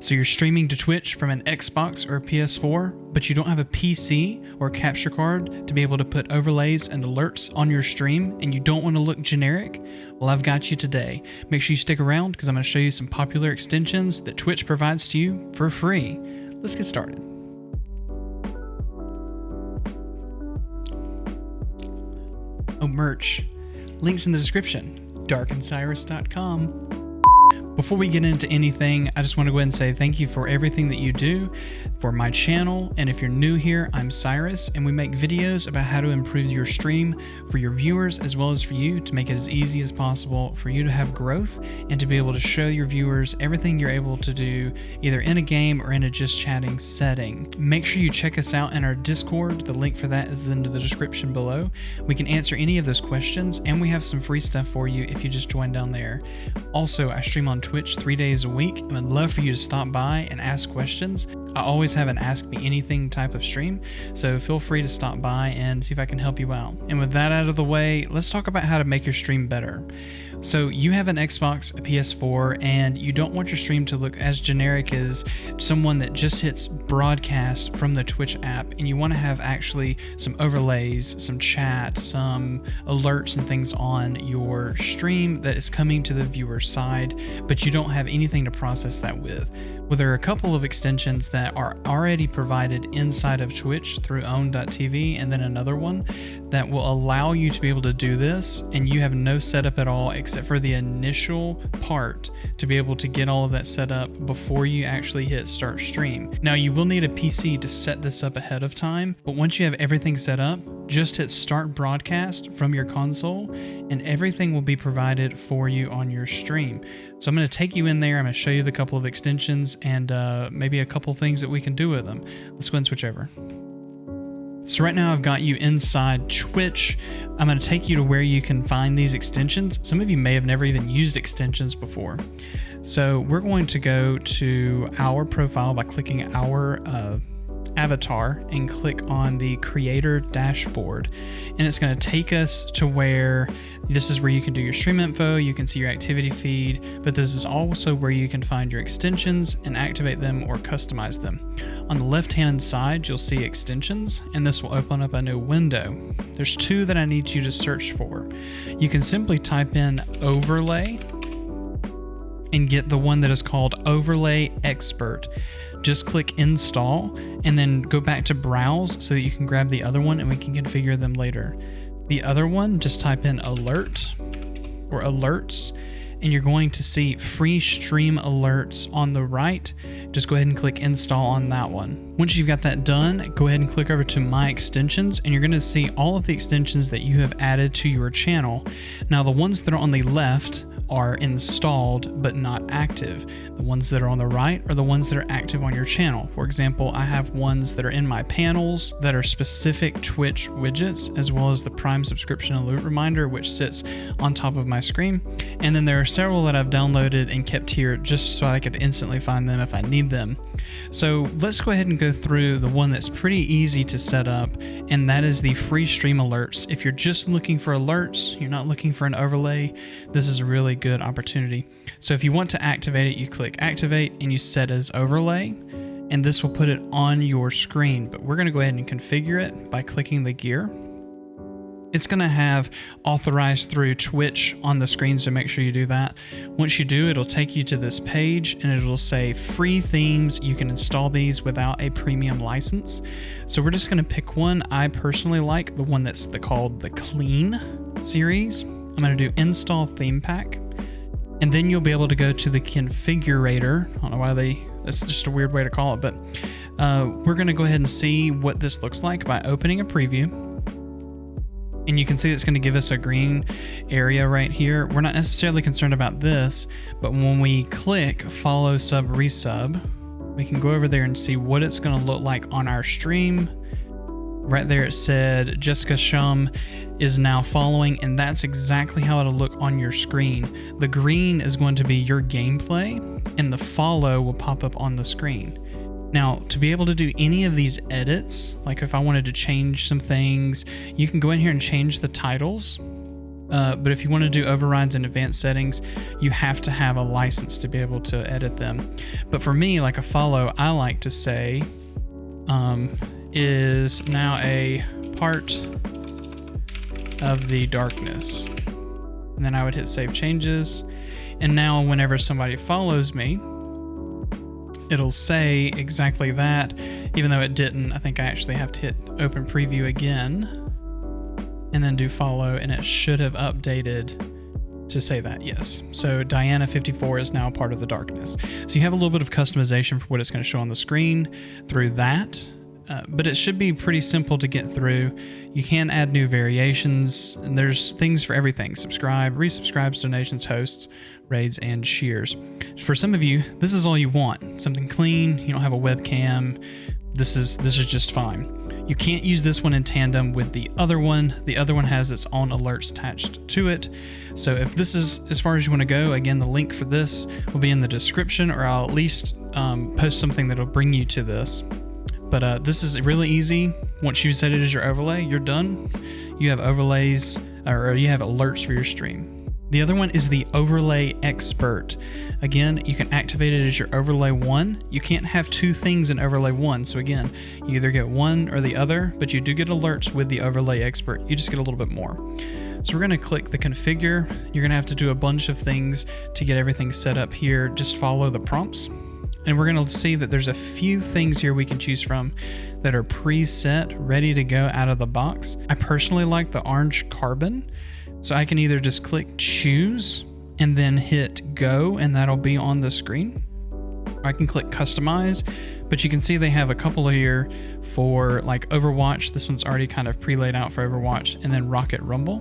So you're streaming to Twitch from an Xbox or a PS4, but you don't have a PC or a capture card to be able to put overlays and alerts on your stream, and you don't want to look generic? Well, I've got you today. Make sure you stick around because I'm going to show you some popular extensions that Twitch provides to you for free. Let's get started. Oh, merch. Links in the description. darkencyrus.com. Before we get into anything, I just want to go ahead and say thank you for everything that you do for my channel. And if you're new here, I'm Cyrus, and we make videos about how to improve your stream for your viewers as well as for you, to make it as easy as possible for you to have growth and to be able to show your viewers everything you're able to do either in a game or in a just chatting setting. Make sure you check us out in our Discord. The link for that is in the description below. We can answer any of those questions, and we have some free stuff for you if you just join down there. Also, I stream on Twitch 3 days a week, and I'd love for you to stop by and ask questions. I always have an Ask Me Anything type of stream, so feel free to stop by and see if I can help you out. And with that out of the way, let's talk about how to make your stream better. So you have an Xbox, a PS4, and you don't want your stream to look as generic as someone that just hits broadcast from the Twitch app, and you want to have actually some overlays, some chat, some alerts and things on your stream that is coming to the viewer's side, but you don't have anything to process that with. Well, there are a couple of extensions that are already provided inside of Twitch through own.tv, and then another one that will allow you to be able to do this, and you have no setup at all except for the initial part to be able to get all of that set up before you actually hit start stream. Now, you will need a PC to set this up ahead of time, but once you have everything set up, just hit start broadcast from your console and everything will be provided for you on your stream. So I'm going to take you in there. I'm going to show you the couple of extensions and maybe a couple things that we can do with them. Let's go and switch over. So right now I've got you inside Twitch. I'm going to take you to where you can find these extensions. Some of you may have never even used extensions before. So we're going to go to our profile by clicking our avatar and click on the creator dashboard, and it's going to take us to where this is where you can do your stream info, you can see your activity feed, but this is also where you can find your extensions and activate them or customize them. On the left hand side you'll see extensions, and this will open up a new window. There's two that I need you to search for. You can simply type in overlay and get the one that is called Overlay Expert. Just click install and then go back to browse so that you can grab the other one and we can configure them later. The other one, just type in alert or alerts, and you're going to see free stream alerts on the right. Just go ahead and click install on that one. Once you've got that done, go ahead and click over to my extensions, and you're going to see all of the extensions that you have added to your channel. Now, the ones that are on the left are installed but not active. The ones that are on the right are the ones that are active on your channel. For example, I have ones that are in my panels that are specific Twitch widgets, as well as the Prime subscription alert reminder, which sits on top of my screen. And then there are several that I've downloaded and kept here just so I could instantly find them if I need them. So let's go ahead and go through the one that's pretty easy to set up, and that is the free stream alerts. If you're just looking for alerts, you're not looking for an overlay, this is a really good opportunity. So if you want to activate it, you click activate and you set as overlay, and this will put it on your screen. But we're going to go ahead and configure it by clicking the gear. It's going to have authorized through Twitch on the screen, so make sure you do that. Once you do, it'll take you to this page and it'll say free themes. You can install these without a premium license. So we're just going to pick one. I personally like the one that's called the Clean series. I'm going to do install theme pack, and then you'll be able to go to the configurator. I don't know why that's just a weird way to call it, but we're going to go ahead and see what this looks like by opening a preview. And you can see it's going to give us a green area right here. We're not necessarily concerned about this, but when we click follow sub resub, we can go over there and see what it's going to look like on our stream. Right there it said Jessica Shum is now following, and that's exactly how it'll look on your screen. The green is going to be your gameplay, and the follow will pop up on the screen. Now, to be able to do any of these edits, like if I wanted to change some things, you can go in here and change the titles. But if you want to do overrides and advanced settings, you have to have a license to be able to edit them. But for me, like a follow, I like to say is now a part of the darkness. And then I would hit save changes. And now whenever somebody follows me, it'll say exactly that, even though it didn't. I think I actually have to hit open preview again and then do follow, and it should have updated to say that, yes. So Diana54 is now part of the darkness. So you have a little bit of customization for what it's going to show on the screen through that. But it should be pretty simple to get through. You can add new variations, and there's things for everything: subscribe, resubscribes, donations, hosts, raids, and shears. For some of you, this is all you want. Something clean, you don't have a webcam. This is just fine. You can't use this one in tandem with the other one. The other one has its own alerts attached to it. So if this is as far as you want to go, again, the link for this will be in the description, or I'll at least post something that'll bring you to this. But this is really easy. Once you set it as your overlay, you're done. You have overlays, or you have alerts for your stream. The other one is the overlay expert. Again, you can activate it as your overlay 1. You can't have two things in overlay 1. So again, you either get one or the other, but you do get alerts with the overlay expert. You just get a little bit more. So we're going to click the configure. You're going to have to do a bunch of things to get everything set up here. Just follow the prompts. And we're going to see that there's a few things here we can choose from that are preset, ready to go out of the box. I personally like the orange carbon. So I can either just click choose and then hit go, and that'll be on the screen. Or I can click customize, but you can see they have a couple here for like Overwatch. This one's already kind of pre-laid out for Overwatch, and then Rocket Rumble.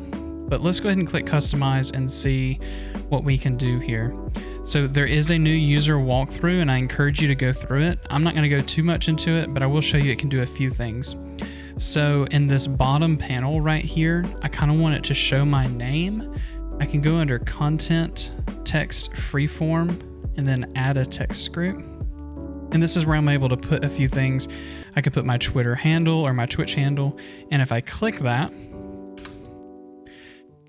But let's go ahead and click customize and see what we can do here. So there is a new user walkthrough, and I encourage you to go through it. I'm not going to go too much into it, but I will show you it can do a few things. So in this bottom panel right here, I kind of want it to show my name. I can go under content, text, freeform, and then add a text group. And this is where I'm able to put a few things. I could put my Twitter handle or my Twitch handle. And if I click that,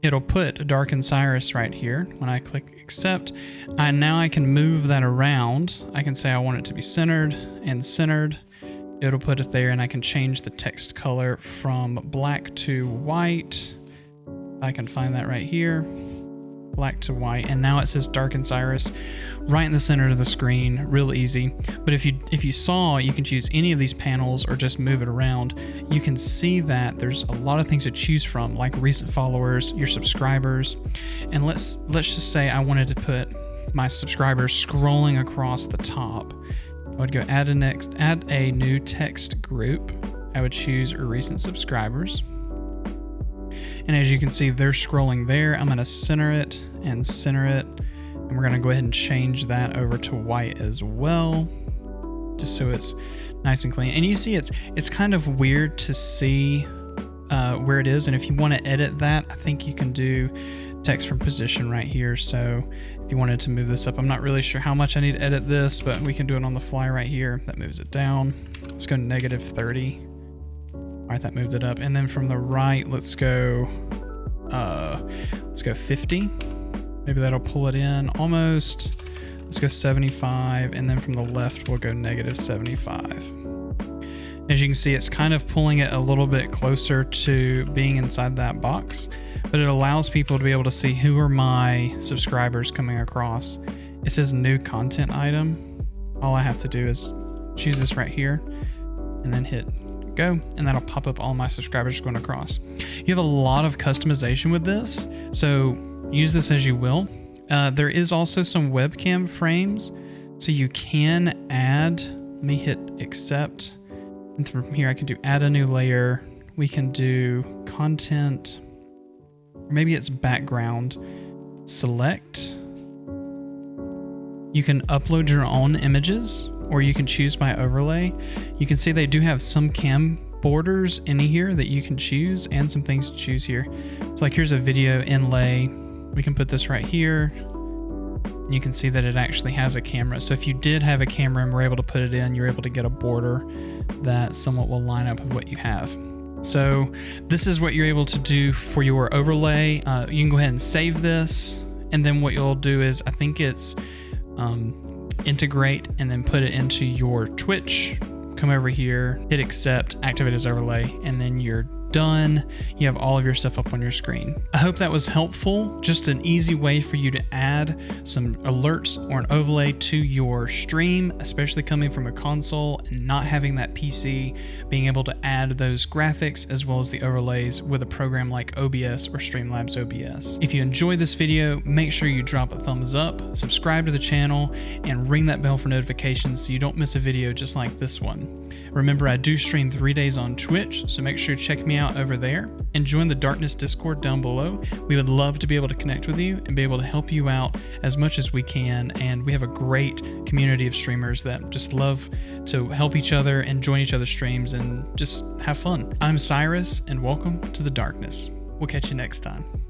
it'll put Darkened Cyrus right here. When I click accept, now I can move that around. I can say I want it to be centered and centered. It'll put it there, and I can change the text color from black to white. I can find that right here, black to white, and now it says Darkened Cyrus right in the center of the screen. Real easy. But if you saw, you can choose any of these panels or just move it around. You can see that there's a lot of things to choose from, like recent followers, your subscribers, and let's just say I wanted to put my subscribers scrolling across the top. I would go add a new text group. I would choose recent subscribers. And as you can see, they're scrolling there. I'm going to center it. And we're going to go ahead and change that over to white as well, just so it's nice and clean. And you see it's kind of weird to see where it is. And if you want to edit that, I think you can do text from position right here. So if you wanted to move this up, I'm not really sure how much I need to edit this, but we can do it on the fly right here. That moves it down. Let's go -30. All right, that moved it up. And then from the right, let's go 50. Maybe that'll pull it in almost. Let's go 75. And then from the left, we'll go -75. As you can see, it's kind of pulling it a little bit closer to being inside that box, but it allows people to be able to see who are my subscribers coming across. It says new content item. All I have to do is choose this right here and then hit go, and that'll pop up all my subscribers going across. You have a lot of customization with this, so use this as you will. There is also some webcam frames, so you can add. Let me hit accept. And from here, I can do add a new layer. We can do content, or maybe it's background. Select. You can upload your own images, or you can choose by overlay. You can see they do have some cam borders in here that you can choose, and some things to choose here. So like here's a video inlay. We can put this right here. And you can see that it actually has a camera. So if you did have a camera and were able to put it in, you're able to get a border that somewhat will line up with what you have. So this is what you're able to do for your overlay. You can go ahead and save this, and then what you'll do is, I think it's integrate and then put it into your Twitch. Come over here, hit accept, activate as overlay, and then you're done. You have all of your stuff up on your screen. I hope that was helpful. Just an easy way for you to add some alerts or an overlay to your stream, especially coming from a console and not having that PC, being able to add those graphics as well as the overlays with a program like OBS or Streamlabs OBS. If you enjoyed this video, make sure you drop a thumbs up, subscribe to the channel, and ring that bell for notifications so you don't miss a video just like this one. Remember, I do stream 3 days on Twitch, so make sure to check me out over there and join the Darkness Discord down below. We would love to be able to connect with you and be able to help you out as much as we can, and we have a great community of streamers that just love to help each other and join each other's streams and just have fun. I'm Cyrus, and welcome to the Darkness. We'll catch you next time.